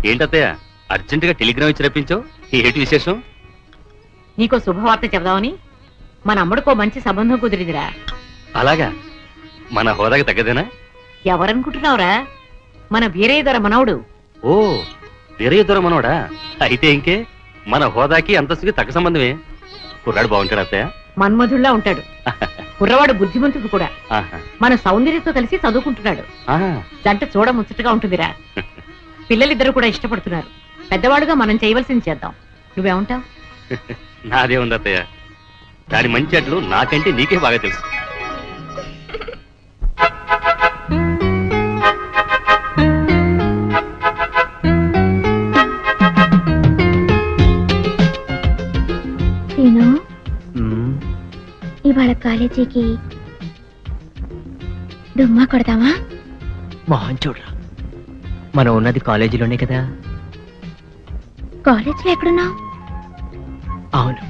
ఏంటత్తయ్య అర్జెంటుగా టెలిగ్రామ్ ఇచ్చి రప్పించావు? ఏంటి విశేషం? నీకో శుభవార్త చెబుదామని మన అమ్మడికో మంచి సంబంధం కుదిరిందిరా. అలాగా? మన హోదాకి తగ్గదేనా? ఎవరనుకుంటున్నావురా? మన వీరయ్య మనవడు. ఓ, వీరయ్య మనవడా? అయితే ఇంకే మన హోదాకి అంతస్తుకి తగ్గ సంబంధమే. కుర్రాడు బాగుంటాడు అత్తయ్య? మన్మధుల్లా ఉంటాడు. కుర్రవాడు బుద్ధిమంతుడు కూడా. మన సౌందర్యతో కలిసి చదువుకుంటున్నాడు. జంట చూడ ముచ్చటగా ఉంటుందిరా. పిల్లలిద్దరు కూడా ఇష్టపడుతున్నారు. పెద్దవాడుగా మనం చేయవలసింది చేద్దాం. నువ్వేమంటావు? నాదే ఉంది అత్తయ్య. దాని మంచి అట్లు నాకంటే నీకే బాగా తెలుసు. ఇవాళ కాలేజీకి దుమ్మా కొడదామా? మోహన్ చూడరా, మనం ఉన్నది కాలేజీలోనే కదా. కాలేజీలో ఎక్కడున్నావు? అవును,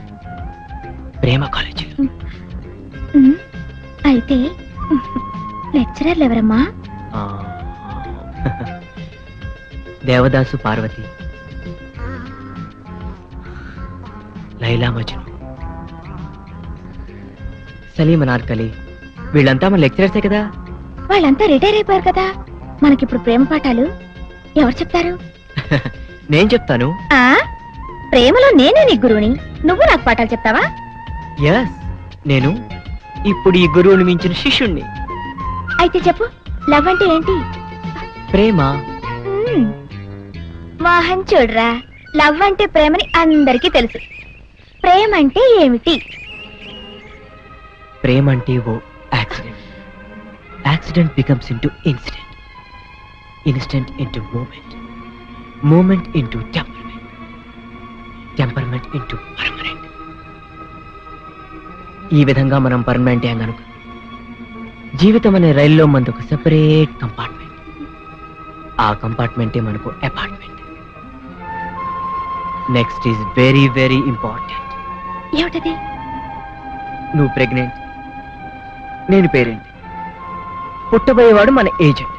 ప్రేమ కాలేజీలో. అయితే లెక్చరర్లు ఎవరమ్మా? దేవదాసు, పార్వతి, లైలా మజ్ను, సలీం అనార్కలి, వీళ్ళంతా మన లెక్చరర్సే కదా. వాళ్ళంతా రిటైర్ అయిపోయారు కదా. మనకిప్పుడు ప్రేమ పాఠాలు ఎవరు చెప్తారు? నేను చెప్తాను. ప్రేమలో నేనే నీ గురువుని, నువ్వు నాకు పాఠాలు చెప్తావా? ఎస్, నేను ఇప్పుడు ఈ గురువుని మించిన శిష్యుణ్ణి. అయితే చెప్పు, లవ్ అంటే ఏంటి? ప్రేమ. మోహన్ చూడరా, లవ్ అంటే ప్రేమని అందరికీ తెలుసు. ప్రేమ అంటే ఏమిటి? ప్రేమ అంటే ఓ accident. Accident becomes into incident, incident into moment, moment into temperament, temperament into permanent. ఈ విధంగా మనం పర్మనెంట్ యాంగ్ అనుకో. జీవితం అనే రైల్లో మనకు సెపరేట్ కంపార్ట్మెంట్. ఆ కంపార్ట్మెంటే మనకు apartment. Next is very very important. ఏమిటది? నువ్వు ప్రెగ్నెంట్, నేను పేరెంట్, పుట్టబోయేవాడు మన ఏజెంట్.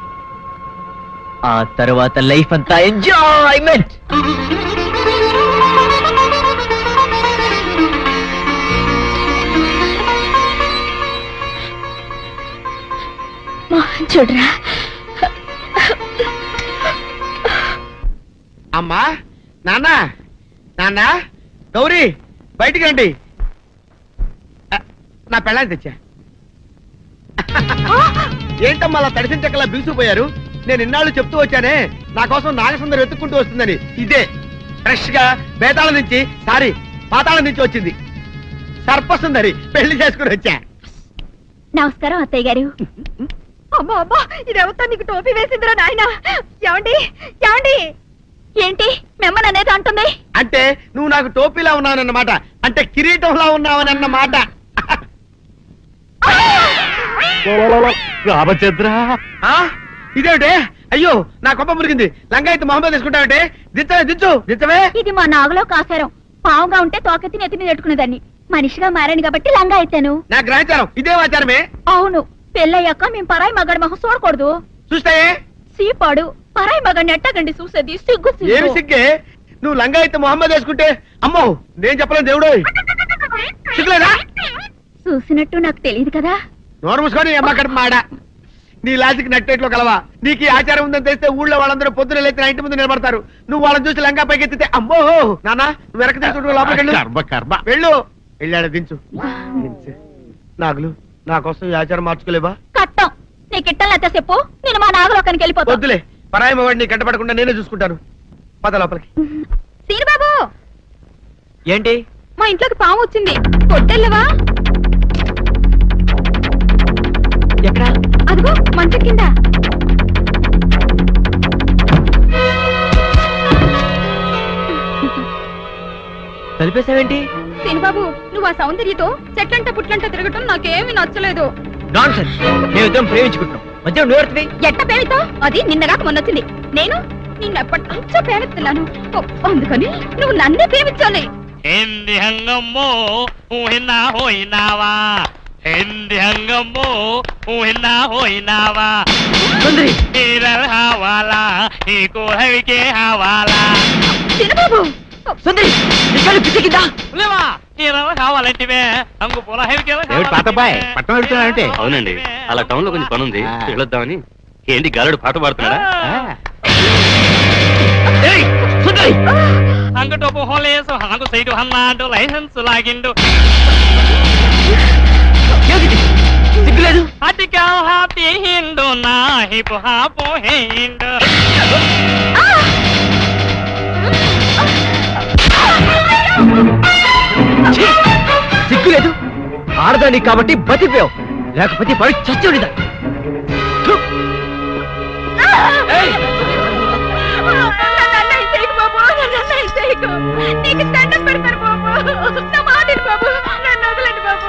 ఆ తర్వాత లైఫ్ అంతా ఎంజాయ్మెంట్. చూడరా, అమ్మా, నాన్న, నాన్న, గౌరీ బయటికి రండి. నా పెళ్ళాన్ని తెచ్చా. ఏంటమ్మా అలా తడిసిన చెక్కలా బిగుసిపోయారు? నేను ఇన్నాళ్ళు చెప్తూ వచ్చానే, నా కోసం నాగసుందరం వెతుక్కుంటూ వస్తుందని. ఇదే ఫ్రెష్ గా బేతాళం నుంచి, సారీ పాతాళం నుంచి వచ్చింది సర్పసుందరి. పెళ్లి చేసుకుని వచ్చా. నమస్కారం అత్తయ్య గారు. అమ్మా అమ్మా, ఇదేవతో నీకు టోపీ వేసిందిరా నాయన. ఏమండి ఏమండి? ఏంటి మిమ్మల్ని అనేది అంటుంది? అంటే నువ్వు నాకు టోపీలా ఉన్నావనన్నమాట, అంటే కిరీటంలా ఉన్నావనన్నమాట. రామచంద్ర, ఇదేమిటే? అయ్యో, నా కొప్ప మురిగింది. లంగా అయితే మొహమ్మద్ తీసుకుంటావంటే? దించవే, దించు, దించవే. ఇది మా నాగులో కాసారం. పావుగా ఉంటే తోకెత్తి నెత్తిని నెట్టుకునేదాన్ని. మనిషిగా మారాను కాబట్టి లంగా అయితాను. నా గ్రహచారం ఇదే ఆచారమే. అవును, పెళ్ళయ్యాక మేము పరాయి మగాడి మొహం చూడకూడదు. చూస్తాయే సీపాడు పరాయి మగాడిని ఎట్టగండి చూసేది. సిగ్గు ఏమి సిగ్గే? నువ్వు లంగా అయితే మొహమ్మద్ వేసుకుంటే అమ్మో నేను చెప్పలేను దేవుడు. సిగ్గులేదా? చూసినట్టు నాకు తెలియదు కదా. నోరు మూసుకొని అమ్మకడ మాడ. నీ లాజిక్ నట్టేట్లో కలవా? నీకు ఈ ఆచారం ఉందని తెలిస్తే ఊళ్ళో వాళ్ళందరూ పొద్దున లేచి ఇంటి ముందు నిలబడతారు. నువ్వు వాళ్ళని చూసి లంగా పైకి ఎత్తితే అమ్మో నాన్న నువ్వు వెనక తీసుకుంటూ లోపలికి వెళ్ళు. వెళ్ళాడు, దించు. నాగులు, నా కోసం ఈ ఆచారం మార్చుకోలేవా? కట్టం నీకు ఇట్టలేత చెప్పు, నేను మా నాగలోకానికి వెళ్ళిపోతా. వద్దులే, పరాయి వాడిని కంటపడకుండా నేనే చూసుకుంటాను. పద లోపలికి. సీనిబాబు, ఏంటి? మా ఇంట్లోకి పాము వచ్చింది, కొట్టెళ్ళవా? ఎక్కడ? అదిగో మంచం కింద. కలిపేసావేంటి? సీనిబాబు, నువ్వు ఆ సౌందర్యతో చెట్లంట పుట్లంట తిరగటం నాకేమీ నచ్చలేదు. నాన్సెన్స్. మేమిద్దరం ప్రేమించుకుంటున్నాం, మధ్య నువ్వు ఎట్ట ప్రేమితో? అది నిన్నగాక మొన్నొచ్చింది. నేను నిన్నెప్పటి నుంచో ప్రేమిస్తున్నాను, అందుకని నువ్వు నన్నే ప్రేమించాలి. Hindi hangamo uhina hoinawa. Hindi hangamo uhina hoinawa. హవాలా ఈ కోహవికే హవాలా చిన్నబాబు సుందరి పిచ్చికిందా లేవా కావాలంటే అంగు పొల తాతబాయ్ పట్టణం వెళ్తున్నాడంటే అవునండి అలా టౌన్ లో కొంచెం పని ఉంది వెళ్ళొద్దామని. ఏంటి గాలుడు పాట పాడుతున్నాడా? అంగటోపు హోలేసు హంగు సైడు హన్నాడు లైసెన్స్ లాగిండు సిగ్గులేదు. అటికా హాతి హిండు నా హిపు హాపు హిండు సిగ్గులేదు. ఆడదాని కాబట్టి బతిపోయావు, లేకపోతే పడి చచ్చేవాడిదా. నీకు దండం పెడతారు బాబు, నా మాటిని బాబు, నన్ను వదలండి బాబు.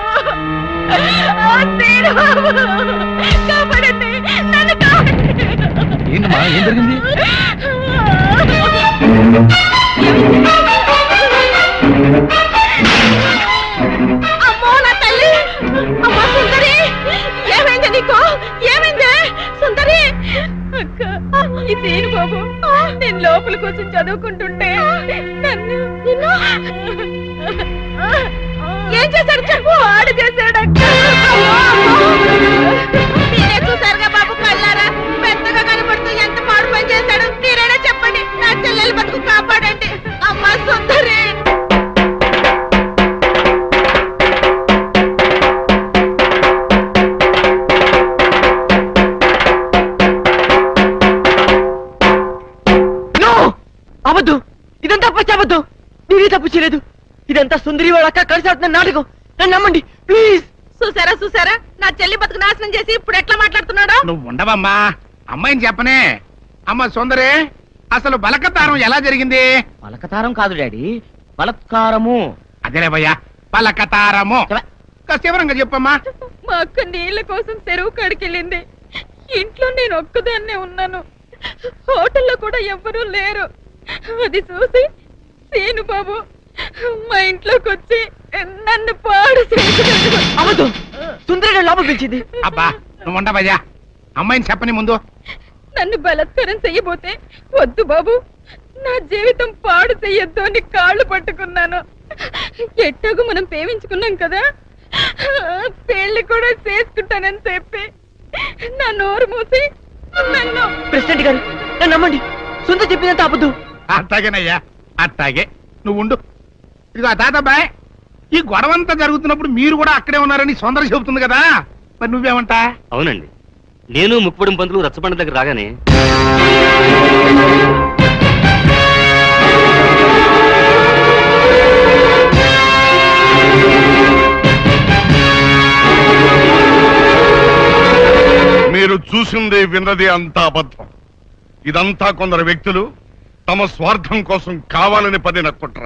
కాపాడండి, నన్ను కాపాడండి. ఏంటమ్మా ఏం జరిగింది? అమ్మో నా తల్లి, అమ్మా సుందరి, ఏమైంది నీకు? ఏమైంది సుందరి? అక్క ఇదేను బాబు, నేను లోపల కూర్చొని చదువుకుంటుంటే నన్ను ఏం చేశాడు చెప్పు. ఆడు చేశాడు అక్క. మీరే చూసారుగా బాబు కళ్ళారా, పెద్దగా కనబడుతూ ఎంత మాడు పని చేశాడు. మీరైనా చెప్పండి, నా చెల్లెలు బతుకు కాపాడండి. అమ్మా సుందరి. అవద్దు, ఇదంతా పచ్చావద్దు. నేనే తప్పు చేయలేదు. ఇదంతా సుందరి వాళ్ళ అక్క కలిసి ఆడుతున్న నాటకం. నన్ను నమ్మండి ప్లీజ్. చూసారా చూసారా, నా చెల్లి బతుకు నాశనం చేసి ఇప్పుడు ఎట్లా మాట్లాడుతున్నాడు. నువ్వు ఉండవమ్మా, అమ్మాయిని చెప్పనే. అమ్మ సుందరి, అసలు బలకతారం ఎలా జరిగింది? పలకతారం కాదు డాడీ, బలత్కారము. అదేలే భయ్యా, బలకతారము. వివరంగా చెప్పమ్మా. మా అక్క నీళ్ళ కోసం చెరువు కాడికెళ్ళింది. ఇంట్లో నేను ఒక్కదాన్నే ఉన్నాను. హోటల్లో కూడా ఎవ్వరూ లేరు. అది చూసి సీను బాబు మా ఇంట్లోకి వచ్చి నన్ను పాడు అవద్దు, సుందరి లోపల పిలిచింది. అబ్బా నువ్వు ఉండవయ్యా, అమ్మాయిని చెప్పని ముందు. నన్ను బలత్కారం చెయ్యబోతే వద్దు బాబు, నా జీవితం పాడు చెయ్యొద్దు అని కాళ్ళు పట్టుకున్నాను. ఎట్టాగు మనం ప్రేమించుకున్నాం కదా, పెళ్లి కూడా చేసుకుంటానని చెప్పి నా నోరు మూసి నన్ను. ప్రెసిడెంట్ గారు నన్ను నమ్మండి, సుందరి చెప్పిందంత అబద్ధం. అట్టాగేనయ్యా, అట్టాగే నువ్వు ఉండు. ఇదిగో తాతబ్బాయ్, ఈ గొడవంతా జరుగుతున్నప్పుడు మీరు కూడా అక్కడే ఉన్నారని సుందర చెబుతుంది కదా, మరి నువ్వేమంటా? అవునండి, నేను ముక్కుపడిన పంతులు రచ్చబండ దగ్గర రాగానే మీరు చూసింది విన్నది అంతా అబద్ధం. ఇదంతా కొందరు వ్యక్తులు తమ స్వార్థం కోసం కావాలని పడిన కుట్ర.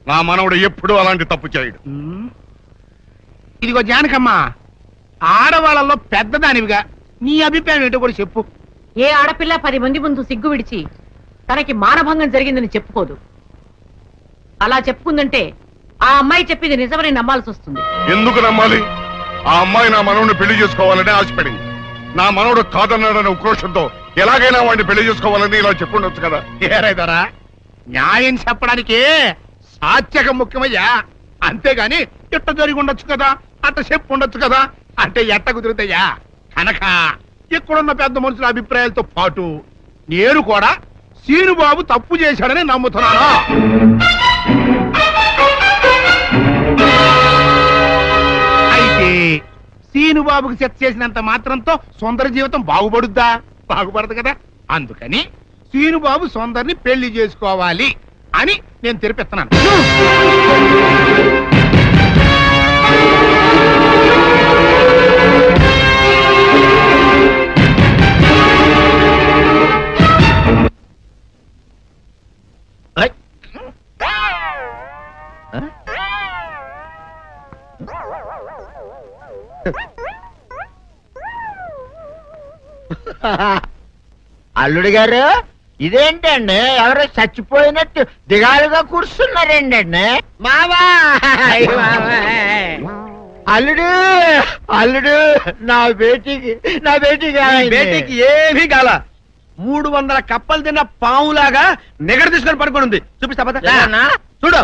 నా మనవడు ఎప్పుడూ అలాంటి తప్పు చేయడు. ఇదిగో జానకమ్మ, ఆడవాళ్ళలో పెద్దదానివిగా నీ అభిప్రాయం ఏంటో కూడా చెప్పు. ఏ ఆడపిల్ల 10 మంది ముందు సిగ్గు విడిచి తనకి మానభంగం జరిగిందని చెప్పుకోదు. అలా చెప్పుకుందంటే ఆ అమ్మాయి చెప్పింది నిజమని నమ్మాల్సి వస్తుంది. ఎందుకు నమ్మాలి? ఆ అమ్మాయి నా మనవడిని పెళ్లి చేసుకోవాలని ఆశపడింది. నా మనవడు కాదన్నాడని ఉక్రోషంతో ఎలాగైనా వాడిని పెళ్లి చేసుకోవాలని ఇలా చెప్పుండొచ్చు కదా. ఏరైదారా, న్యాయం చెప్పడానికి సాత్యకం ముఖ్యమయ్యా. అంతేగాని ఇట్ట జరిగి ఉండొచ్చు కదా, అట్ట చెప్పు ఉండొచ్చు కదా అంటే ఎట్ట కుదురుతాయా? కనుక ఇక్కడున్న పెద్ద మనుషుల అభిప్రాయాలతో పాటు నేను కూడా సీనుబాబు తప్పు చేశాడని నమ్ముతున్నాను. అయితే సీనుబాబుకి సెట్ చేసినంత మాత్రంతో సుందర జీవితం బాగుపడుద్దా? బాగుపడదు కదా. అందుకని సీనుబాబు సుందర్ని పెళ్లి చేసుకోవాలి అని నేను తెరిపిస్తున్నాను. అల్లుడు గారు, ఇదేంటండి ఎవరో చచ్చిపోయినట్టు దిగాలుగా కూర్చున్నారేంటండి? మావా అల్లుడు అల్లుడు నా బేటీకి బేటీకి ఏమీ కాల 300 కప్పలు తిన్న పావులాగా నిగడ తీసుకొని పడుకొని ఉంది. చూపిస్తా పద. చూడు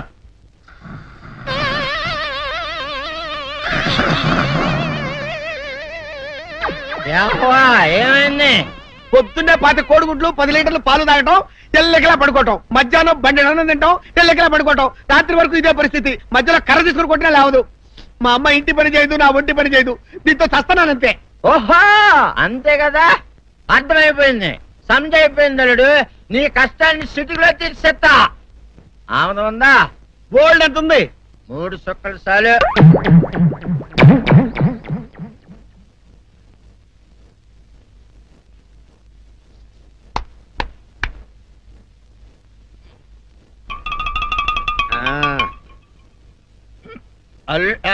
ఏమైంది? పొద్దున్నే 10 కోడిగుడ్లు 10 లీటర్లు పాలు తాగటం, తెల్లకిలా పడుకోవటం, మధ్యాహ్నం బండి అన్నం తింటాం, తెల్లకిలా పడుకోవటం, రాత్రి వరకు ఇదే పరిస్థితి. మధ్యలో కర్ర తీసుకుని కొట్టినా లేవదు. మా అమ్మ ఇంటి పని చేయదు, నా ఒంటి పని చేయదు. దీంతో చస్తున్నానంతే. ఓహో అంతే కదా, అర్థమైపోయింది, సమజైపోయింది. అల్లుడు నీ కష్టాన్ని సిటీలో తీర్చేస్తా. ఆమె ఉందా? గోల్డ్ ఎంత ఉంది? 3 సుక్కలు చాలు.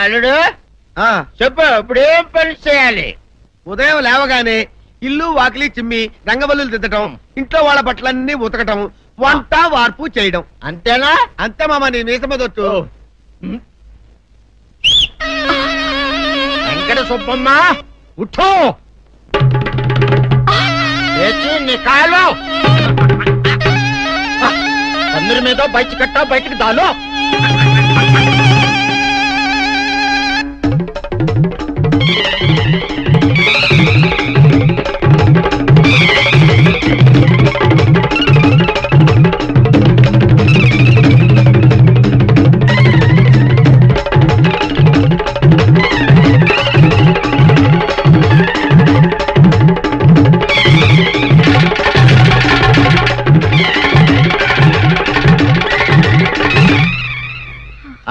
అల్లుడు చెప్పు, ఇప్పుడు ఏం పని చేయాలి? ఉదయం లేవగానే ఇల్లు వాకిలి చిమ్మి రంగవల్లులు దిద్దటం, ఇంట్లో వాళ్ళ బట్టలన్నీ ఉతకటం, వంట వార్పు చేయడం. అంతేనా? అంతే మామ, నీ మీసమదొట్టు. వెంకట సుబ్బమ్మ ఉఠో, నీ కాలు అందరి మీద బయట కట్టా, బయటికి దాలో.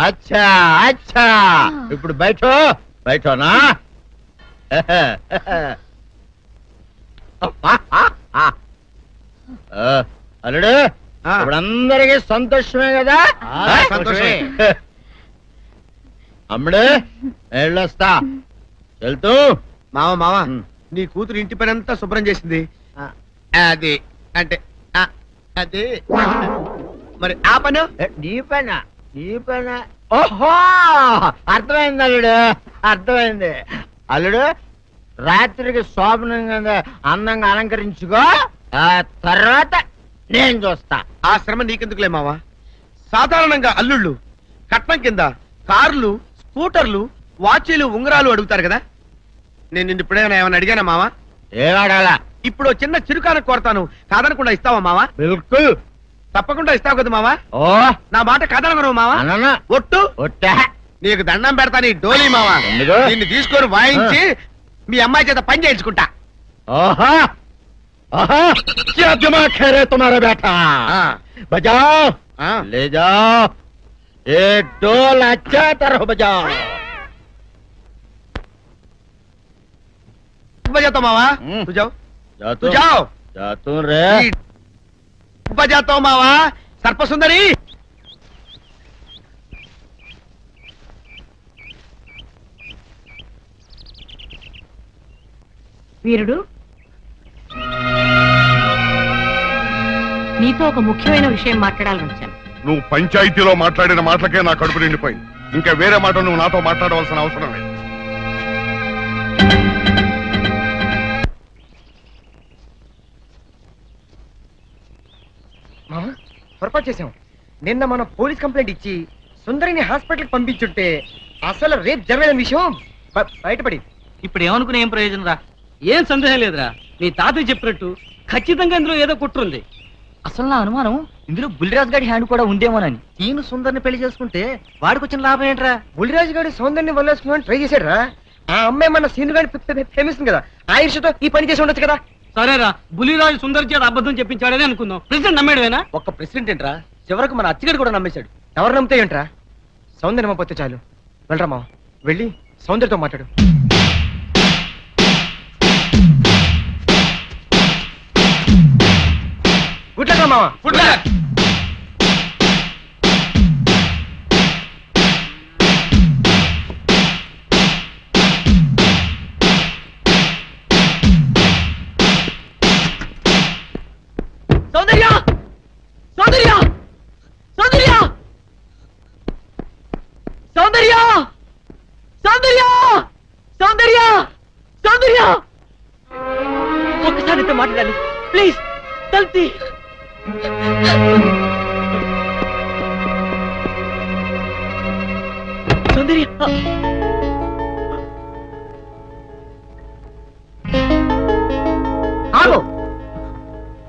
అచ్చా అచ్చా, ఇప్పుడు బయటనా? అల్లుడు ఇప్పుడు అందరికీ సంతోషమే కదా? సంతోషమే. అమ్ముడు వెళ్ళొస్తా, వెళ్తూ. మామ నీ కూతురు ఇంటి పని అంతా శుభ్రం చేసింది. అది అంటే అది మరి ఆ పను నీ పైన. ఓహో అర్థమైంది అల్లుడు, అర్థమైంది. అల్లుడు రాత్రికి శోభనంగా అందంగా అలంకరించుకో, ఆ తర్వాత నేను చూస్తా. ఆ శ్రమ నీకెందుకులే మావా. సాధారణంగా అల్లుళ్ళు కట్నం కింద కార్లు, స్కూటర్లు, వాచీలు, ఉంగరాలు అడుగుతారు కదా. నేను నిన్ను ఇప్పుడేమైనా ఏమైనా అడిగానా మావా? ఏం అడగాల? ఇప్పుడు చిన్న చిరుకాన కోరతాను, కాదనకుండా ఇస్తావా మావా? బిల్కుల్ తప్పకుండా ఇస్తావు కదా మావా. ఓ నా మాట కాదనగను మావా. ఒట్టు ఒట్టా, నీకు దండం పెడతా నీ డోలీ మావా. నిన్ను తీసుకొని వాయించి మీ అమ్మాయి చేత పని చేయించుకుంటా. ఓహో ఓహో, क्या दिमाग है रे तुम्हारा बेटा? बजाओ, ले जाओ, एक डोल अच्छा तरह बजाओ. बजाता मावा, तू जाओ, तू जाओ. जातू रे. बजाता मावा, सर्पसुंदरी. వీరుడు, నీతో ఒక ముఖ్యమైన విషయం మాట్లాడాలని వచ్చాను. నువ్వు పంచాయతీలో మాట్లాడిన మాటలకే నా కడుపు నిండిపోయింది. ఇంకా వేరే మాట నువ్వు నాతో మాట్లాడవలసిన అవసరం లేదు. పొరపాటు చేశాం. నిన్న మనం పోలీస్ కంప్లైంట్ ఇచ్చి సుందరిని హాస్పిటల్కి పంపించుంటే అసలు రేపు జరగని విషయం బయటపడి. ఇప్పుడు ఏమనుకునే ఏం ప్రయోజనం రా? ఏం సందేహం లేదురా, నీ తాతయ్య చెప్పినట్టు ఖచ్చితంగా ఇందులో ఏదో కుట్రుంది. అసలు నా అనుమానం ఇందులో బుల్లిరాజు గారి హ్యాండ్ కూడా ఉందేమోనని. ఈయన సుందరిని పెళ్లి చేసుకుంటే వాడికి వచ్చిన లాభం ఏంట్రా? బుల్లిరాజు గారి సౌందర్యాన్ని వల్లేసుకుని ట్రై చేశాడు రా. ఆ అమ్మాయి మన సీను గారి ప్రేమిస్తుంది కదా, ఆ ఇష్టతో ఈ పని చేసి ఉండొచ్చు కదా. సరేరా, బుల్లిరాజు సుందర్ చేత అబద్ధం చెప్పించాడని అనుకుందాం. ప్రెసిడెంట్ నమ్మేడువేనా? ఒక్క ప్రెసిడెంట్ ఏంట్రా, చివరకు మన అచ్చగాడు కూడా నమ్మేశాడు. ఎవరు నమ్మితే ఏంట్రా? సౌందర్యం పోతే చాలు. వెళ్ళరా మా, వెళ్ళి సౌందర్యతో మాట్లాడు. గుడ్ లక్ మావా. Good luck. సౌందర్య, సౌందర్య, సౌందర్య, సౌందర్య, సౌందర్య.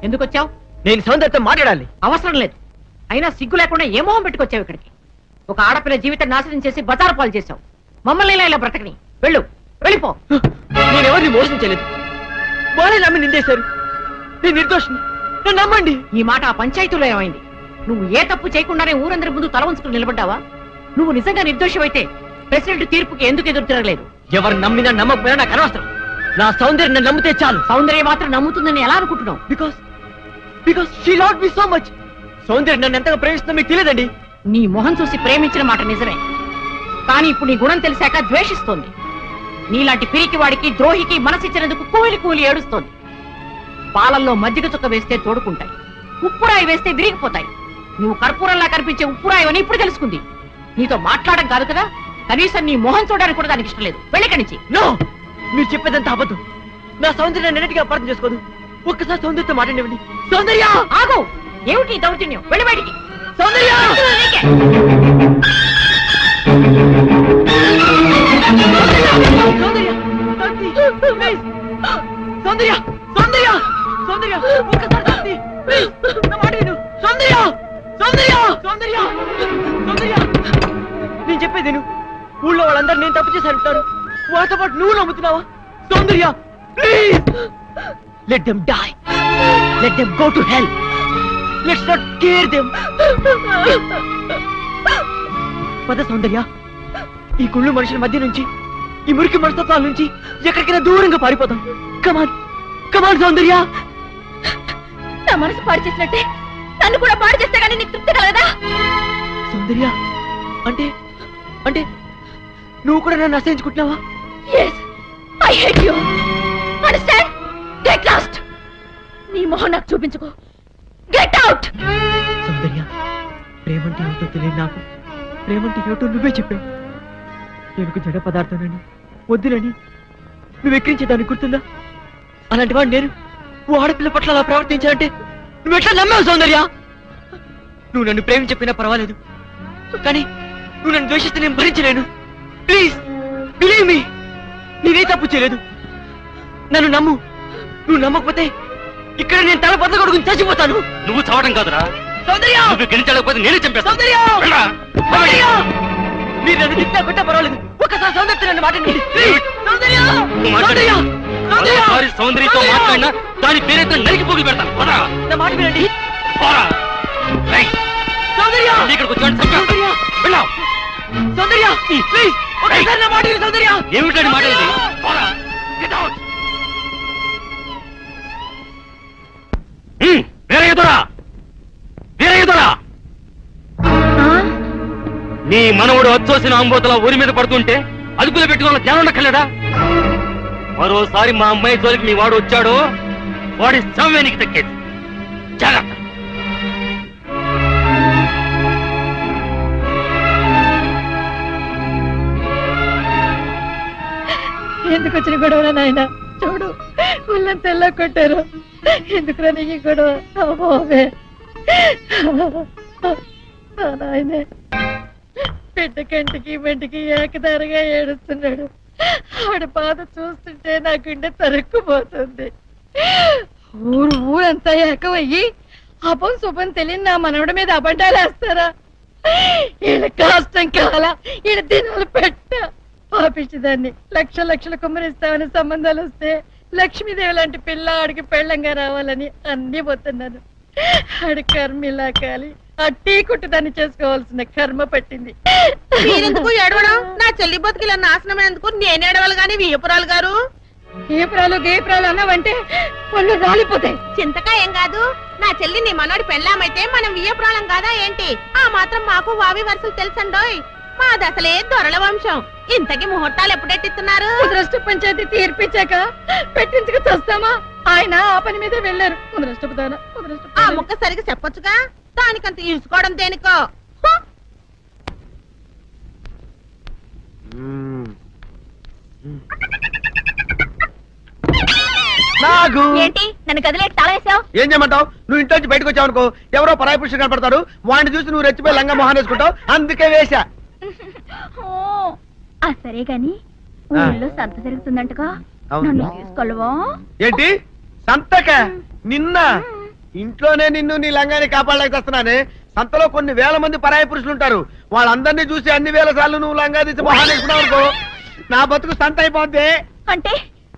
ఎందుకు వచ్చావు? నేను సౌందర్యతో మాట్లాడాలి. అవసరం లేదు. అయినా సిగ్గు లేకుండా ఏ మొహం పెట్టుకొచ్చావు ఇక్కడికి? ఒక ఆడపిల్ల జీవితం నాశనం చేసి బజారు పాలు చేశావు. మమ్మల్ని ఇలా బ్రతకని. వెళ్ళు, వెళ్ళిపో. నేనెవరిని మోసం చేయలేదు. వాళ్ళే నమ్మి నిందేశారు. నేను నిర్దోషిని, నన్ను నమ్మండి. ఈ మాట ఆ పంచాయతీలో ఏమైంది? నువ్వు ఏ తప్పు చేయకుండానే ఊరందరి ముందు తల వంచుకుని నిలబడ్డావా? నువ్వు నిజంగా నిర్దోషమైతే ప్రెసిడెంట్ తీర్పుకి ఎందుకు ఎదురు తిరగలేదు? ఎవరు నమ్మినా నమ్మకపోయినా నాకు అనవసరం. నా సౌందర్యం నన్ను నమ్మితే చాలు. సౌందర్యం మాత్రం నమ్ముతుందని ఎలా అనుకుంటున్నావు? Because she loved me so much. సౌందర్యం నన్ను ఎంతగా ప్రేమిస్తుందో మీకు తెలియదండి. నీ మొహం చూసి ప్రేమించిన మాట నిజమే, కానీ ఇప్పుడు నీ గుణం తెలిసాక ద్వేషిస్తోంది. నీలాంటి పిరికి వాడికి ద్రోహికి మనసిచ్చినందుకు కూలి కూలి ఏడుస్తోంది. పాలల్లో మజ్జిగ చుక్క వేస్తే తోడుకుంటాయి, ఉప్పురాయి వేస్తే విరిగిపోతాయి. నువ్వు కర్పూరంలా కనిపించే ఉప్పురాయి అని ఇప్పుడు తెలుసుకుంది. నీతో మాట్లాడడం కాదు కదా, కనీసం నీ మొహం చూడడానికి కూడా దానికి ఇష్టం లేదు. వెళ్ళిక్కడి నుంచి. నో, మీరు చెప్పేదంతా అబద్ధం. నా సౌందర్యాన్ని అన్నిటికీ అపార్థం చేసుకోదు. ఒక్కసారి సౌందర్యంతో మాట్లాడివ్వండి. సౌందర్య ఆగు. ఏమిటి దౌర్జన్యం? వెళ్ళి బయటికి. సౌందర్య సౌందర్య సౌందర్య సౌందర్య ఒక్కసారి శాంతి, ప్లీజ్ నా మాట విను. సౌందర్య సౌందర్య సౌందర్య సౌందర్య నేను చెప్పేది విను. ఊళ్ళో వాళ్ళందరూ నేను తప్పు చేశారంటారు. వాళ్ళతో పాటు నువ్వు నమ్ముతున్నావా? Soundarya please let them die, let them go to hell. Let's not care them. పద సౌందర్య, ఈ గుళ్ళు మనుషుల మధ్య నుంచి, ఈ మురికి మనస్తత్వాల నుంచి ఎక్కడికైనా దూరంగా పారిపోతాం. కమాన్ కమాన్ సౌందర్య. నా మనసు పాడు చేసినట్టే నన్ను కూడా పాడు చేస్తే కానీ నీకు తృప్తి కలగదా? సౌందర్య అంటే అంటే నువ్వు కూడా నన్ను అసహించుకుంటున్నావా? Yes, I hate you. Understand? Get lost. నీ మొహం నాకు చూపించుకో. Get out. సౌందర్య, ప్రేమంటే ఏమిటో తెలియదు నాకు. ప్రేమంటే ఏమిటో నువ్వే చెప్పావు. నేను జడ పదార్థానని, వద్దునని నువ్వు ఎక్కిరించేదాన్ని గుర్తుందా? అలాంటి వాడు నేను ఓ ఆడపిల్ల పట్ల అలా ప్రవర్తించాలంటే నువ్వు ఎట్లా నమ్మావు సౌందర్య? నువ్వు నన్ను ప్రేమించకపోయినా పర్వాలేదు, కానీ నువ్వు నన్ను ద్వేషిస్తే నేను భరించలేను. ప్లీజ్ బిలీవ్ మీ, నేనే తప్పు చేయలేదు. నన్ను నమ్ము. నువ్వు నమ్మకపోతే ఇక్కడ నేను తల బద్దలు కొడుకుని చచ్చిపోతాను. నువ్వు చావడం కాదురా సౌందర్య, నువ్వు గెలిచలేకపోతే నేనే చంపేస్తాను. సౌందర్య సౌందర్య, మీరు నన్ను తిట్టా కొట్టా పర్వాలేదు, ఒక్కసారి సౌందర్య నన్ను మాట్లాడండి. సౌందర్య సౌందర్య సౌందర్య సౌందర్యతో మాట్లాడినా దాని పేరైతే నరికి పోగి పెడతాను. నా మాట వినండి. సౌందర్య ఇక్కడికి వచ్చాడు. వెళ్ళావు సౌందర్య, ప్లీజ్ ఒకసారి నా మాట విను. సౌందర్య ఏమిటండి మాట్లాడేది? నీ మనవుడు వచ్చోసిన అంబోతల ఊరి మీద పడుతుంటే అదుపులో పెట్టుకోవాలని ధ్యానం ఉండక్కర్లేదా? మరోసారి మా అమ్మాయి జోలికి మీ వాడు వచ్చాడు, వాడి సమయానికి దక్కేది. జాగ్రత్త. ఎందుకు వచ్చిన గొడవ నాయన? చూడు వాళ్ళంతా ఎలా కొట్టారు. ఎందుకురా నీకు గొడవ? అమ్మోవే నాయనే, బిడ్డ కంటికి బంటికి ఏకదారిగా ఏడుస్తున్నాడు. ఆడి బాధ చూస్తుంటే నా గుండె తరుక్కుపోతుంది. ఊరంతా ఏకమయ్యి అపం శుభం తెలియని నా మనవడి మీద అబద్ధాలు వేస్తారా? ఈయన కష్టం కాలా, ఈయన దినాలు పెట్ట పాపించేదాన్ని. లక్షలు కుమ్మరిస్తామని సంబంధాలు వస్తే లక్ష్మీదేవి లాంటి పిల్ల ఆడికి పెళ్ళంగా రావాలని అన్ని పోతున్నాను. ఆడి కర్మ ఇలా కాలి ఆ టీ కుట్టు దాన్ని చేసుకోవాల్సిన కర్మ పట్టింది. మీరెందుకు ఏడవడం? నా చెల్లి బతుకిలా నాశనమైనందుకు నేను ఏడవాలి గాని వియ్యపురాలు గారు. గేపురాలు అన్నావంటే పళ్ళు రాలిపోతాయి. చింతకా ఏం కాదు, నా చెల్లి నీ మనోడి పెళ్ళామైతే మనం వియ్యపురాలం కాదా ఏంటి? ఆ మాత్రం మాకు వావి వరుసలు తెలుసండోయ్. మాది అసలే దొరల వంశం. ఇంతకీ ముహూర్తాలు ఎప్పుడెట్టిస్తున్నారు? ముద్రష్ట పంచాయతీ తీర్పిచ్చాక పెట్టించుకు వస్తామా? ఆయన ఆ పని మీద వెళ్ళారు. ఆ ముక్క సరిగా చెప్పొచ్చుగా, దానికంత ఇరుసుకోవడం దేనికో. ఏంటి నన్ను గదిలేటి తాళం వేసావు? ఏం చేయమంటావు? నువ్వు ఇంట్లో నుంచి బయటకు వచ్చావు అనుకో, ఎవరో పరాయి పురుషుడు కనపడతాడు, వాడిని చూసి నువ్వు రెచ్చిపోయి లంగా మొహాన్ వేసుకుంటావు, అందుకే వేసా. సరే గాని ఊళ్ళో సంత జరుగుతుందంటగా, నన్ను తీసుకెళ్ళవా? ఏంటి సంతక? నిన్న ఇంట్లోనే నిన్ను నీ లంగాన్ని కాపాడలేకొస్తున్నానే. సంతలో కొన్ని వేల మంది పరాయి పురుషులు ఉంటారు. వాళ్ళందరినీ చూసి అన్ని వేల సార్లు నువ్వు లంగా తీసి మొహాలు వేసుకున్నావు అనుకో, నా బతుకు సంత అయిపోద్ది. అంటే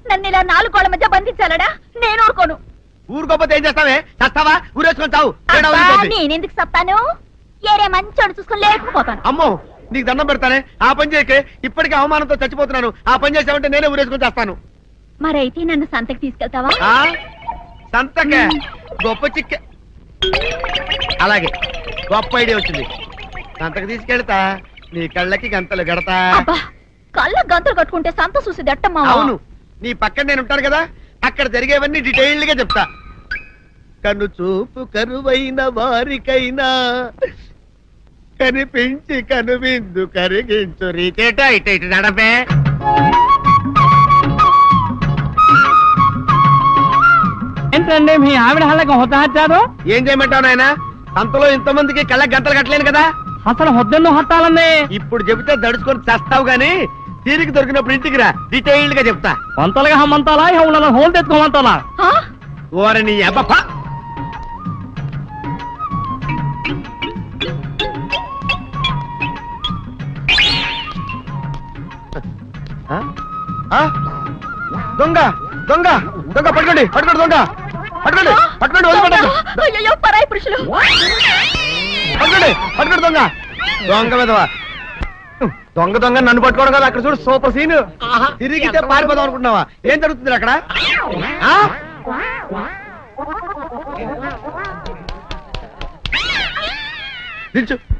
నన్ను ఇలా 4 గోళ్ల మధ్య బంధించాలడా? నేను ఊరుకోను. ఊరుకోపోతే ఏం చేస్తావే? చస్తావా? ఊరేసుకొని చావు. నేనెందుకు చెప్తాను? ఏరే మంచోడు చూసుకుని లేకపోతాను. అమ్మో, నీకు దండం పెడతానే. ఆ పని చేయకే. ఇప్పటికే అవమానంతో చచ్చిపోతున్నాను. ఆ పని చేసావంటే నేనే ఊరేసుకొని చేస్తాను. మరైతే నన్ను సంతకి తీసుకెళ్తావా? సంతకే? గొప్ప చిక్కే. అలాగే, గొప్ప ఐడియా వచ్చింది. సంతకు తీసుకెళ్తా, నీ కళ్ళకి గంతలు గడతా. కళ్ళ గంతలు కట్టుకుంటే సంత చూసి దట్టమ్మా. అవును, నీ పక్కన నేను ఉంటాను కదా, అక్కడ జరిగేవన్నీ డీటెయిల్డ్ గా చెప్తా. కన్ను చూపు కరువైన వారికైనా కనిపించి కనువిందు కరిగించు రీకేట ఇటు ఇటు నడపే. ఏంటండి మీ ఆవిడ హళ్ళకి హొత్తహచ్చారు? ఏం చేయమంటావు నాయన? అంతలో ఇంతమందికి కళ్ళకి గంటలు కట్టలేను కదా. అసలు హొద్దెన్ను హత్తాలండి. ఇప్పుడు చెబితే దడుచుకొని చస్తావు గాని తీరికి దొరికినప్పుడు ఇంటికి రా, డీటెయిల్డ్ గా చెప్తా. వంతలుగా హమ్మంతాలా హోల్ తెచ్చుకోమంతాలా? ఓరని అబ్బప్ప. దొంగ దొంగ దొంగ పట్టుకోండి పట్టుకోండి దొంగ పట్టుకోండి పట్టుకోండి వదిలిపెట్టండి. పరాయి పురుషులు పట్టుకోండి పట్టుకోండి దొంగ దొంగ విధవా. దొంగ దొంగ నన్ను పట్టుకోవడం కదా. అక్కడ చూడు సూపర్ సీన్. తిరిగితే పారిపోదాం అనుకుంటున్నావా? ఏం జరుగుతుంది అక్కడ?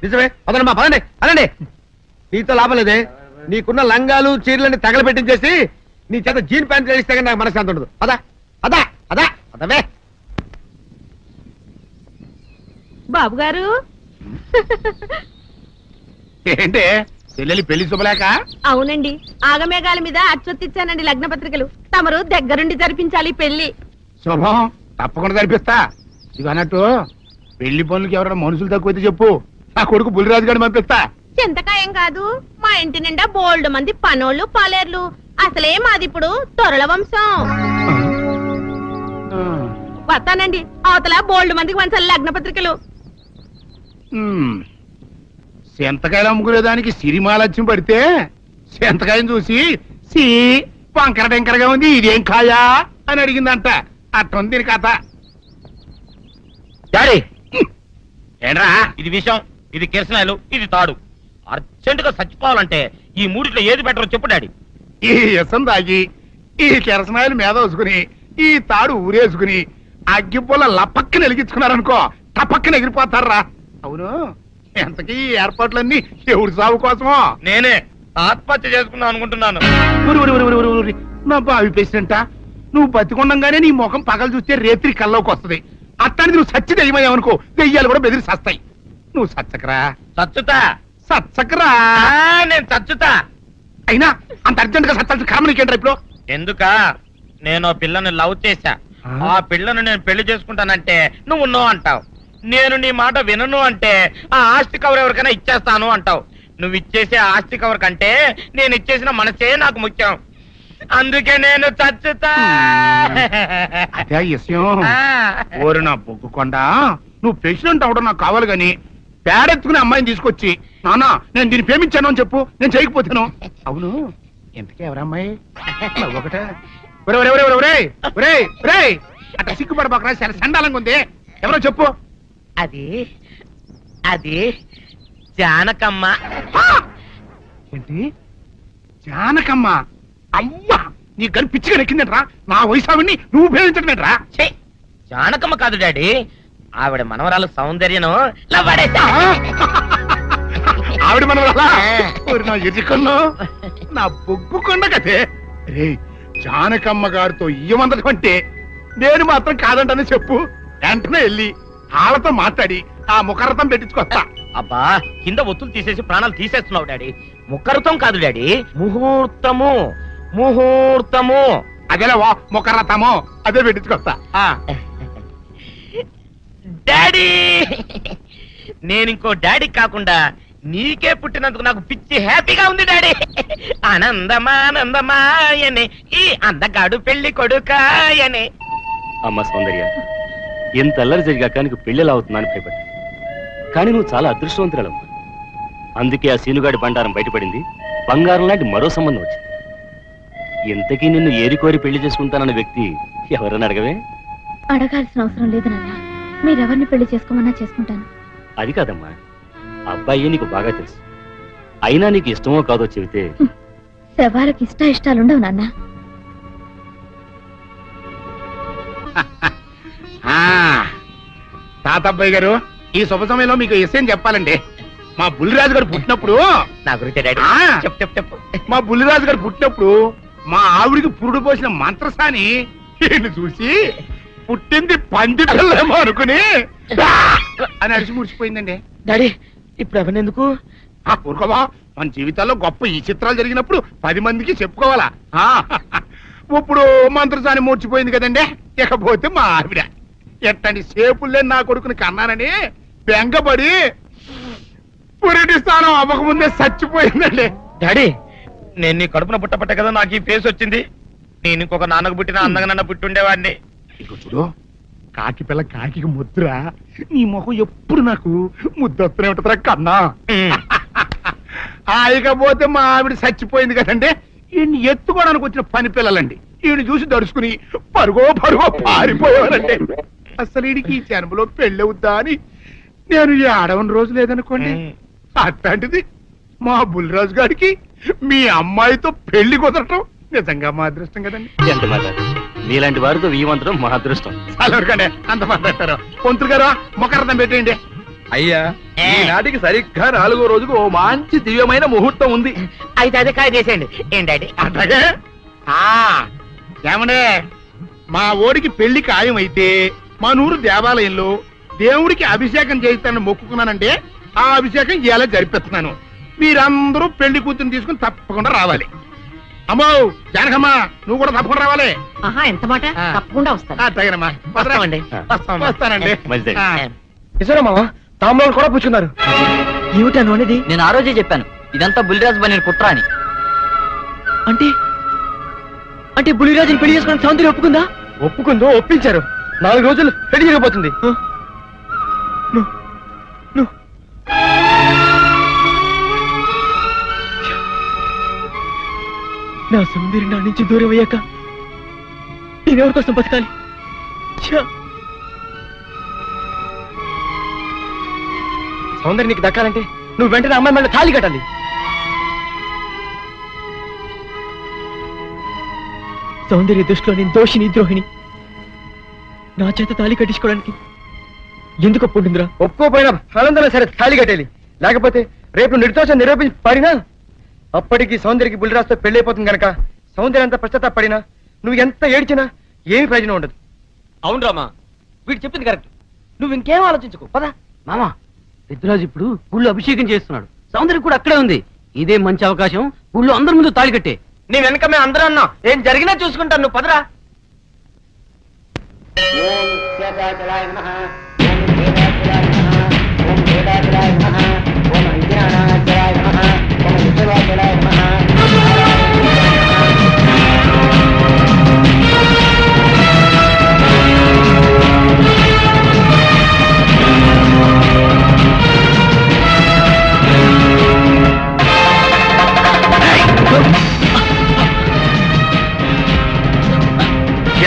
నిజమే. పదండి పదండి అనండి. నీతో లాభం లేదే. నీకున్న లంగాలు చీరలని తగలబెట్టించేసి నీ చేత జీన్ ప్యాంట్ వేస్తే కానీ నాకు మనశ్శాంతి ఉండదు. అదా అదా అదా అదవే. బాబు గారు ఏంటే చెల్లెలి పెళ్లి శుభలేక? అవునండి, ఆగమేఘాల మీద అచ్చొత్తిచ్చానండి లగ్న పత్రికలు. తమరు దగ్గరుండి జరిపించాలి పెళ్లి. శుభం, తప్పకుండా జరిపిస్తా. ఇది అన్నట్టు పెళ్లి పనులకి ఎవరైనా మనుషులు తక్కువైతే చెప్పు, నా కొడుకు బుల్లిరాజు గారిని పంపిస్తా. చింతకాయం కాదు, మా ఇంటి నిండా బోల్డ్ మంది పనోళ్ళు పాలేర్లు. అసలే మాది ఇప్పుడు తొరల వంశం. వస్తానండి, అవతల బోల్డ్ మందికి వంచాలి లగ్న పత్రికలు. సెంతకాయలు అమ్ముకునేదానికి సిరిమాలత్యం పడితే సెంతకాయని చూసి సి వంకర టెంకరగా ఉంది, ఇదేం కాయా అని అడిగిందంట. అట్టుంది దీని కథ. డాడీ ఏంట్రా ఇది విషయం, ఇది కిరసనాయలు, ఇది తాడు. అర్జెంట్ గా చచ్చిపోవాలంటే ఈ మూడిట్లో ఏది బెటరో చెప్పు డాడీ. ఈ ఇసం తాగి ఈ కిరసనాయలు మీద వేసుకుని ఈ తాడు ఊరేసుకుని అగ్గిపూల లపక్కన వెలిగించుకున్నారనుకో, టపక్కన ఎగిరిపోతారా. అవును, ఎంతకీ ఏర్పాట్లన్నీ ఎవరి సాగు కోసమో? నేనే ఆత్మహత్య చేసుకుందాం అనుకుంటున్నాను. నా బావి పేసినంట, నువ్వు బతికొండంగానే నీ ముఖం పగలు చూస్తే రేత్రి కల్లోకి వస్తుంది. అట్టానికి నువ్వు సచ్చి దెయ్యమయ్యావనుకో, దెయ్యాలు కూడా బెదిరి సస్తాయి. నువ్వు సచ్చకరా. చచ్చుతా సచ్చకరా. నేను చచ్చుతా. అయినా అంత అర్జెంట్ గా సత్తాల్సిన కర్మ నీకేంట్రా ఇప్పుడు? ఎందుక నేను పిల్లని లవ్ చేశా. ఆ పిల్లను నేను పెళ్లి చేసుకుంటానంటే నువ్వు నో అంటావు. నేను నీ మాట వినను అంటే ఆ ఆస్తి కవర్ ఎవరికైనా ఇచ్చేస్తాను అంటావు. నువ్వు ఇచ్చేసే ఆస్తి కవర్ కంటే నేను ఇచ్చేసిన మనసే నాకు ముఖ్యం. అందుకే నేను చచ్చుతా. అదే విషయం. ఓరి నా బొగ్గుకొండా, నువ్వు ప్రెసిడెంట్ అవడం నాకు కావాలి గాని పేడెత్తుకునే అమ్మాయిని తీసుకొచ్చి నాన్న నేను దీన్ని ప్రేమించాను అని చెప్పు, నేను చేయకపోతాను. అవును, ఎంతకే ఎవరమ్మాయి? ఒకటే అట్లా సిగ్గుపడబాకరా, చాలా సండాలంగా ఉంది. ఎవరో చెప్పు. అది అది జానకమ్మ. ఏంటి జానకమ్మ? అమ్మా, నీ గని పిచ్చిగా నెక్కిందంట్రా. నా వయసావిని నువ్వు ప్రేమించడమేట్రా? జానకమ్మ కాదు డాడీ, ఆవిడ మనవరాలు సౌందర్యను ఆవిడ మనవరాలా? నా ఎదుకున్నా నా బొగ్గుకొండ కదే. రే, జానకమ్మ గారితో ఇయ్యమందడం అంటే నేను మాత్రం కాదంటని చెప్పు. వెంటనే వెళ్ళి వాళ్ళతో మాట్లాడి ఆ ముఖరథం పెట్టించుకొస్తా. అబ్బా, కింద ఒత్తులు తీసేసి ప్రాణాలు తీసేస్తున్నావు డాడీ. ముఖరథం కాదు డాడీ, ముహూర్తము. ముహూర్తము అదేలా ముఖరథము, అదే పెట్టించుకొస్తా. డాడీ, నేను ఇంకో డాడీ కాకుండా నీకే పుట్టినందుకు నాకు పిచ్చి హ్యాపీగా ఉంది డాడీ. ఆనందమానందమాయనే ఈ అందగాడు పెళ్లి కొడుకాయనే. అమ్మ సౌందర్య, ఎంత అల్లరి జరిగాక నీకు పెళ్ళిలా అవుతుందని భయపడ్డా. కానీ నువ్వు చాలా అదృష్టవంతురాలమ్మా. అందుకే ఆ సీనుగాడి బండారం బయటపడింది, బంగారం లాంటి మరో సంబంధం వచ్చింది. ఇంతకీ నిన్ను ఏరికోరి పెళ్లి చేసుకుంటానన్న వ్యక్తి ఎవరని అడగవే? అడగాల్సిన అవసరం లేదు నాన్న, మీరెవరిని పెళ్లి చేసుకోమన్నా చేసుకుంటాను. అది కాదమ్మా, అబ్బాయి నీకు బాగా తెలుసు. అయినా నీకు ఇష్టమో కాదో చెబితే. శవాలకి ఇష్టాలుండవు నాన్న. తాతబ్బాయి గారు, ఈ శుభ సమయంలో మీకు విషయం చెప్పాలండి. మా బుల్లిరాజు గారు పుట్టినప్పుడు నా గురించి చెప్పు. మా బుల్లిరాజు గారు పుట్టినప్పుడు మా ఆవిడికి పురుడు పోసిన మంత్రసాని ఈయన్ని చూసి పుట్టింది పంది పిల్లేమో అనుకుని అని అరిచి ముడిచిపోయిందండి. డాడీ ఇప్పుడు ఎవరినెందుకు? ఆ ఊరుకోవా, మన జీవితాల్లో గొప్ప ఈ చిత్రాలు జరిగినప్పుడు 10 మందికి చెప్పుకోవాలా. ఇప్పుడు మంత్రసాని మూర్చిపోయింది కదండి. ఇకపోతే మా ఆవిడ ఎట్టండి సేపుల్లే నా కొడుకుని కన్నానని బెంగపడి పురిటి స్థానం అవ్వకముందే చచ్చిపోయిందండి. డాడీ నేను నీ కడుపున పుట్టపట్ట కదా నాకు ఈ ఫేస్ వచ్చింది. నేను ఇంకొక నాన్నకు పుట్టిన అందంగా నన్ను పుట్టుండేవాడిని. ఇక చూడు, కాకి పిల్ల కాకి ముద్దురా, నీ మొహం ఎప్పుడు నాకు ముద్దొస్తూనే ఉంటుందిరా కన్నా. ఇకపోతే మా ఆవిడ చచ్చిపోయింది కదండి. ఈయన్ని ఎత్తుకోవడానికి వచ్చిన పని పిల్లలండి ఈయన చూసి దడుచుకుని పరుగో పారిపోయేవారండి. అసలు ఈడికి ఈ జన్మలో పెళ్ళవుద్దా అని నేను ఏడవని రోజు లేదనుకోండి. అట్లాంటిది మా బుల్లిరాజు గారికి మీ అమ్మాయితో పెళ్లి కుదరటం నిజంగా మా అదృష్టం కదండి. ఎంత మాట, మీలాంటి వారితో వీయమంతరం మా అదృష్టం. అలాగే అంత మాట్లాడతారు. పొంతులు గారు మొకరదం పెట్టేయండి. అయ్యా ఈనాటికి సరిగ్గా 4వ రోజుకు ఓ మంచి దివ్యమైన ముహూర్తం ఉంది. అయితే అదే కాయ చేసేయండి. ఏంటంటే అట్లాగే ఏమండే, మా ఓడికి పెళ్లి ఖాయం అయితే మా నూరు దేవాలయంలో దేవుడికి అభిషేకం చేయిస్తానని మొక్కుకున్నానంటే ఆ అభిషేకం ఇలా జరిపిస్తున్నాను. మీరందరూ పెళ్లి కూతురు తీసుకుని తప్పకుండా రావాలి. అమ్మో జానకమ్మా, నువ్వు కూడా తప్పకుండా రావాలి. ఎంత మాట, తప్పకుండా వస్తాను. తగినమ్మా, వస్తానండి. మామ తాంబూలాలు కూడా పుచ్చుకున్నారు. ఏమిటాను అనేది? నేను ఆ రోజే చెప్పాను, ఇదంతా బుల్లిరాజు బని కుట్ర అని. అంటే బుల్లిరాజుని పెళ్లి చేసుకుని సౌందర్యం ఒప్పుకుందా? ఒప్పుకుందో, ఒప్పించారు. 4 రోజులు పెళ్లి జరిగిపోతుంది. నా సౌందర్యం నా నుంచి దూరం అయ్యాక నేనెవరి కోసం బతకాలి? సౌందర్యం నీకు దక్కాలంటే నువ్వు వెంటనే అమ్మాయి మళ్ళీ తాళి కట్టాలి. సౌందర్య దృష్టిలో నేను దోషిని, ద్రోహిణి. నా చేత తాళి కట్టించుకోవడానికి ఎందుకు ఒప్పుకుంటుందిరా? ఒప్పుకోపోయినా ఆనందం సరే తాళి కట్టేది. లేకపోతే రేపు నిర్దోషం నిరూపించి పడినా అప్పటికి సౌందర్యకి బుల్లిరాజుతో పెళ్ళైపోతుంది కనుక సౌందర్యం అంతా పశ్చాత్తాపడినా నువ్వు ఎంత ఏడ్చినా ఏమి ప్రయోజనం ఉండదు. అవును రామా, వీడు చెప్పింది కరెక్ట్. నువ్వు ఇంకేం ఆలోచించుకో పదా. మామా, పెద్దరాజు ఇప్పుడు గుళ్ళు అభిషేకం చేస్తున్నాడు, సౌందర్యం కూడా అక్కడే ఉంది. ఇదే మంచి అవకాశం, గుళ్ళు అందరి ముందు తాళి కట్టే. నీ వెనక మేము అందరూ అన్నాం, ఏం జరిగినా చూసుకుంటాను, నువ్వు పదరా.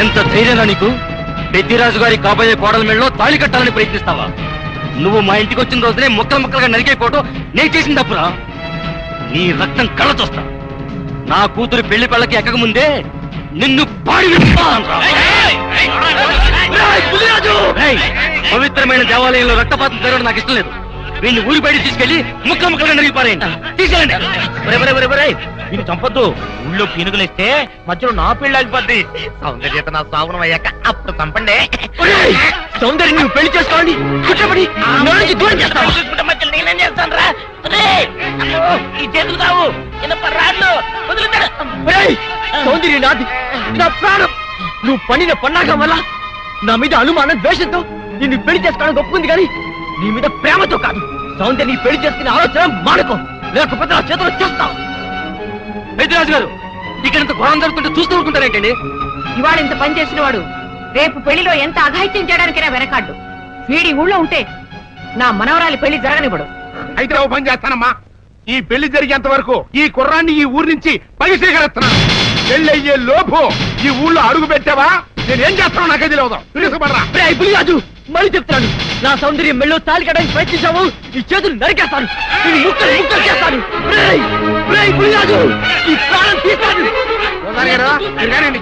ఎంత ధైర్యంగా నీకు? పెద్దిరాజు గారి కాబోయే కోడల మెడలో తాళి కట్టాలని ప్రయత్నిస్తావా? నువ్వు మా ఇంటికి వచ్చిన రోజునే ముక్కలు ముక్కలుగా నరికైపోవటం నేను చేసిన తప్పురా. నీ రక్తం కళ్ళ చూస్తా. నా కూతురు పెళ్లి పళ్ళకి ఎక్కక ముందే నిన్ను పవిత్రమైన దేవాలయంలో రక్తపాతం జరగడం నాకు ఇష్టం లేదు. వీడిని ఊరి బయట తీసుకెళ్లి ముక్కలు ముక్కలుగా నరిగిపారేయండి. తీసుకెళ్ళండి. వీళ్ళు చంపొద్దు. ఊళ్ళో పీనుగులేస్తే మధ్యలో నా పెళ్లి ఆగిపోద్ది. సౌందర్యత నా సాగుణం అయ్యాక అప్పుడు చంపండి. సౌందర్యం నువ్వు పెళ్లి చేసుకోండి. చూసుకుంటే మధ్యలో నేనేం చేస్తాను రా? ఈ చేతులు కావు, సౌందర్యం నాది, నా ప్రాణం. నువ్వు పడిన పన్నాగం వల్ల నా మీద అనుమానం, ద్వేషంతో నిన్ను పెళ్లి చేసుకోవడానికి ఒప్పుకుంది, కానీ నీ మీద ప్రేమతో కాదు. సౌందర్యం నీ పెళ్లి చేసుకునే ఆలోచన మానుకో, లేకపోతే నా చేతులు చేస్తావు. పెద్దరాజు గారు, ఇక్కడ ఇంత ఘోరం జరుగుతుంటే చూస్తూ ఊరుకుంటారేంటండి? ఇవాళ ఇంత పని చేసిన వాడు రేపు పెళ్లిలో ఎంత అఘాయిత్యం చేయడానికైనా వెనకాడ్డు. వీడి ఊళ్ళో ఉంటే నా మనవరాలి పెళ్లి జరగనివ్వడు. అయితే ఓ పని చేస్తానమ్మా, ఈ పెళ్లి జరిగేంత వరకు ఈ కుర్రాన్ని ఈ ఊరి నుంచి బహిష్కరిస్తున్నాను. పెళ్లి అయ్యే లోపు ఈ ఊళ్ళో అడుగు పెట్టావా నేనేం చేస్తానో నాకే తెలియదు. పిలుసుపడరా. రాజు మళ్ళీ చెప్తాను, నా సౌందర్యం మెళ్ళో తాళి కట్టడానికి ప్రయత్నించావు, ఈ చేతులు నరికేస్తాను, ముక్కలు ముక్కలు చేస్తాను. రాజు ఈ ప్రాణం తీస్తాను. తిరగానండి.